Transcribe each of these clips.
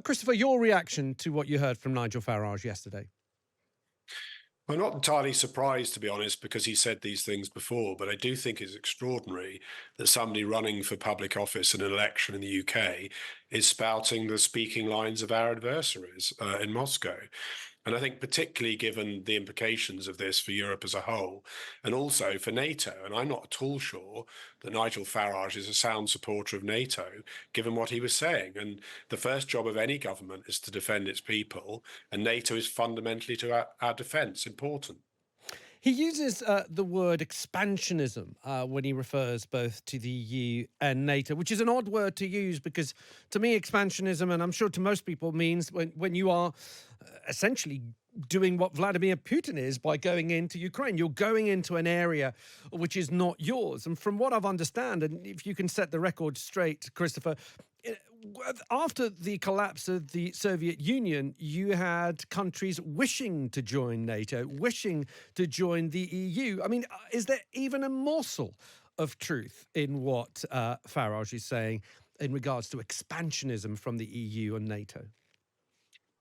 Christopher, your reaction to what you heard from Nigel Farage yesterday? I'm not entirely surprised, to be honest, because he said these things before, but I do think it's extraordinary that somebody running for public office in an election in the UK is spouting the speaking lines of our adversaries in Moscow. And I think particularly given the implications of this for Europe as a whole, and also for NATO. And I'm not at all sure that Nigel Farage is a sound supporter of NATO, given what he was saying. And the first job of any government is to defend its people, and NATO is fundamentally to our defence important. He uses the word expansionism when he refers both to the EU and NATO, which is an odd word to use because to me, expansionism, and I'm sure to most people, means when you are essentially doing what Vladimir Putin is by going into Ukraine. You're going into an area which is not yours. And from what I've understand, and if you can set the record straight, Christopher, eh, after the collapse of the Soviet Union, you had countries wishing to join NATO, wishing to join the EU. I mean, is there even a morsel of truth in what Farage is saying in regards to expansionism from the EU and NATO?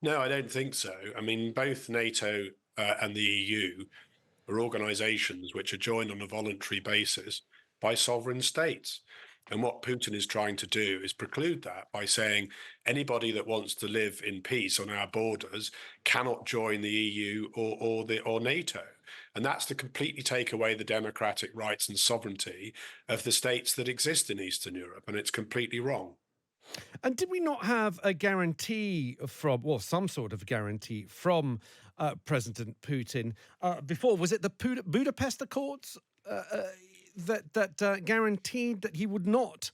No, I don't think so. I mean, both NATO and the EU are organizations which are joined on a voluntary basis by sovereign states. And what Putin is trying to do is preclude that by saying anybody that wants to live in peace on our borders cannot join the EU or NATO. And that's to completely take away the democratic rights and sovereignty of the states that exist in Eastern Europe. And it's completely wrong. And did we not have a guarantee from, well, some sort of guarantee from President Putin before? Was it the Budapest Accords that guaranteed that he would not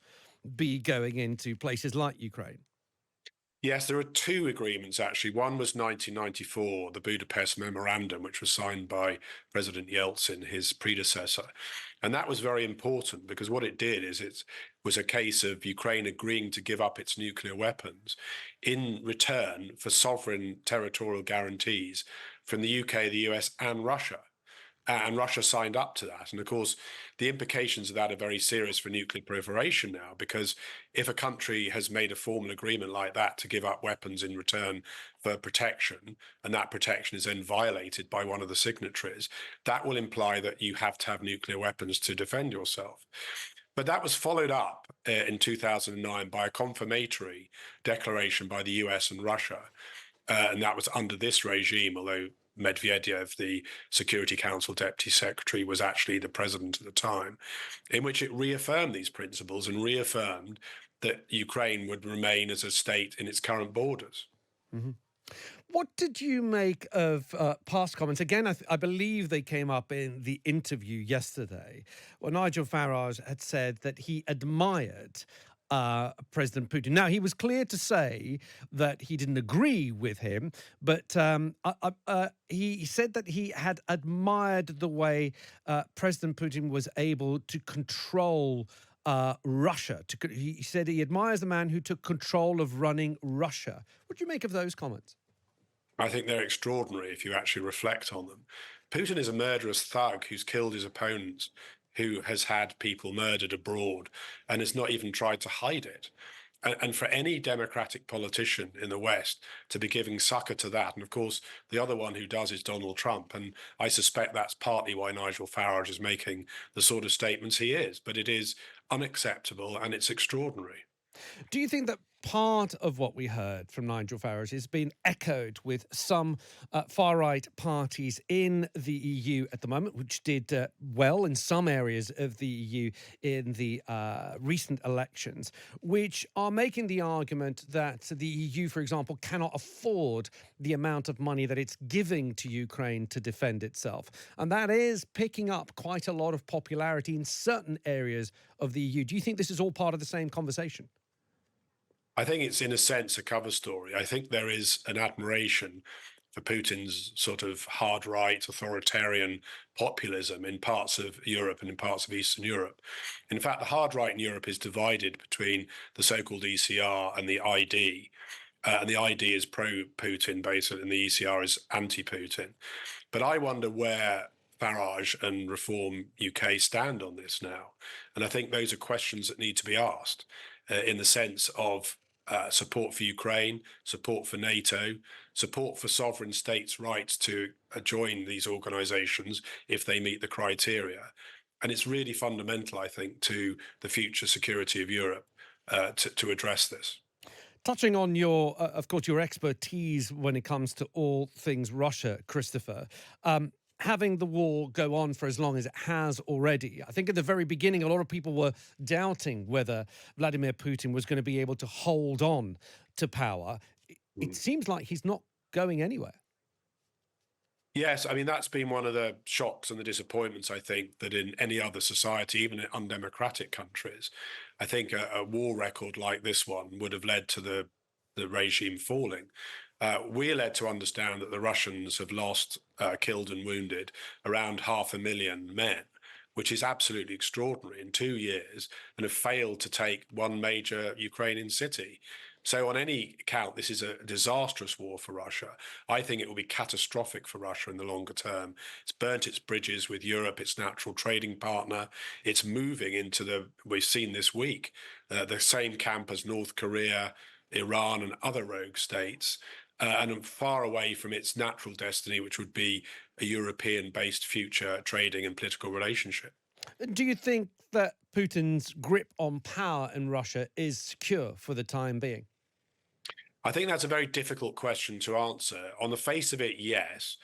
be going into places like Ukraine? Yes, there are two agreements actually. One was 1994, the Budapest memorandum, which was signed by President Yeltsin, his predecessor. And that was very important because what it did is it was a case of Ukraine agreeing to give up its nuclear weapons in return for sovereign territorial guarantees from the UK, the US, and Russia. And Russia signed up to that. And of course, the implications of that are very serious for nuclear proliferation now, because if a country has made a formal agreement like that to give up weapons in return for protection, and that protection is then violated by one of the signatories, that will imply that you have to have nuclear weapons to defend yourself. But that was followed up in 2009 by a confirmatory declaration by the US and Russia. And that was under this regime, although Medvedev, the Security Council Deputy Secretary, was actually the president at the time, in which it reaffirmed these principles and reaffirmed that Ukraine would remain as a state in its current borders. Mhm. What did you make of past comments? Again, I believe they came up in the interview yesterday, where Nigel Farage had said that he admired President Putin. Now, he was clear to say that he didn't agree with him, but he said that he had admired the way President Putin was able to control Russia. He said he admires the man who took control of running Russia. What do you make of those comments? I think they're extraordinary if you actually reflect on them. Putin is a murderous thug who's killed his opponents, who has had people murdered abroad and has not even tried to hide it. And for any democratic politician in the West to be giving succor to that, and of course, the other one who does is Donald Trump. And I suspect that's partly why Nigel Farage is making the sort of statements he is. But it is unacceptable and it's extraordinary. Do you think that part of what we heard from Nigel Farage has been echoed with some far right parties in the EU at the moment, which did well in some areas of the EU in the recent elections, which are making the argument that the EU, for example, cannot afford the amount of money that it's giving to Ukraine to defend itself? And that is picking up quite a lot of popularity in certain areas of the EU. Do you think this is all part of the same conversation? I think it's, in a sense, a cover story. I think there is an admiration for Putin's sort of hard right authoritarian populism in parts of Europe and in parts of Eastern Europe. In fact, the hard right in Europe is divided between the so-called ECR and the ID. And the ID is pro-Putin, basically, and the ECR is anti-Putin. But I wonder where Farage and Reform UK stand on this now. And I think those are questions that need to be asked in the sense of support for Ukraine, support for NATO, support for sovereign states' rights to join these organizations if they meet the criteria. And it's really fundamental, I think, to the future security of Europe to address this. Touching on your, of course, your expertise when it comes to all things Russia, Christopher, having the war go on for as long as it has already, I think at the very beginning, a lot of people were doubting whether Vladimir Putin was going to be able to hold on to power. It seems like he's not going anywhere. Yes, I mean, that's been one of the shocks and the disappointments, I think, that in any other society, even in undemocratic countries, I think a war record like this one would have led to the regime falling. We're led to understand that the Russians have lost, killed and wounded around 500,000 men, which is absolutely extraordinary in 2 years, and have failed to take one major Ukrainian city. So on any count, this is a disastrous war for Russia. I think it will be catastrophic for Russia in the longer term. It's burnt its bridges with Europe, its natural trading partner. It's moving into we've seen this week, the same camp as North Korea, Iran and other rogue states, and far away from its natural destiny, which would be a European-based future trading and political relationship. Do you think that Putin's grip on power in Russia is secure for the time being? I think that's a very difficult question to answer. On the face of it, yes.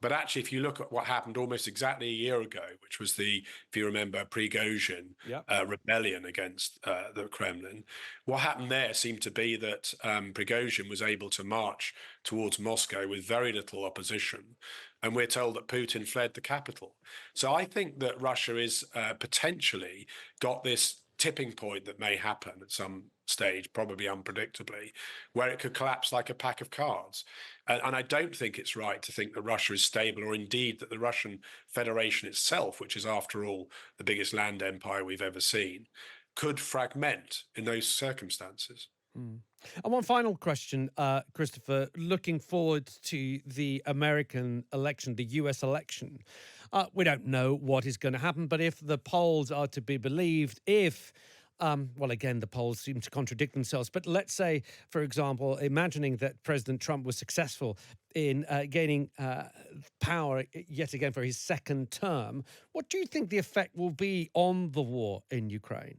But actually, if you look at what happened almost exactly a year ago, which was if you remember, Prigozhin Yeah. rebellion against the Kremlin, what happened there seemed to be that Prigozhin was able to march towards Moscow with very little opposition. And we're told that Putin fled the capital. So I think that Russia is potentially got this tipping point that may happen at some stage, probably unpredictably, where it could collapse like a pack of cards. And I don't think it's right to think that Russia is stable, or indeed that the Russian Federation itself, which is after all the biggest land empire we've ever seen, could fragment in those circumstances. And one final question, Christopher, looking forward to the American election, the US election. We don't know what is going to happen, but if the polls are to be believed, well, again, the polls seem to contradict themselves. But let's say, for example, imagining that President Trump was successful in gaining power yet again for his second term, what do you think the effect will be on the war in Ukraine?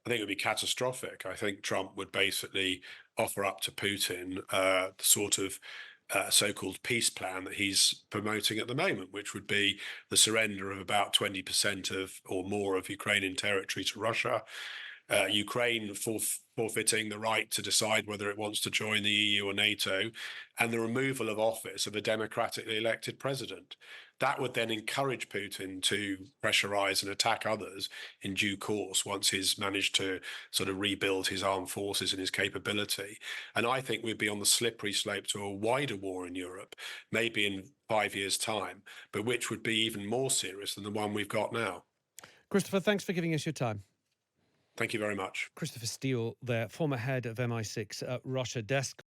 I think it would be catastrophic. I think Trump would basically offer up to Putin the sort of so-called peace plan that he's promoting at the moment, which would be the surrender of about 20% or more of Ukrainian territory to Russia, Ukraine forfeiting the right to decide whether it wants to join the EU or NATO, and the removal of office of a democratically elected president. That would then encourage Putin to pressurize and attack others in due course once he's managed to sort of rebuild his armed forces and his capability. And I think we'd be on the slippery slope to a wider war in Europe, maybe in 5 years' time, but which would be even more serious than the one we've got now. Christopher, thanks for giving us your time. Thank you very much. Christopher Steele, there, former head of MI6 Russia desk.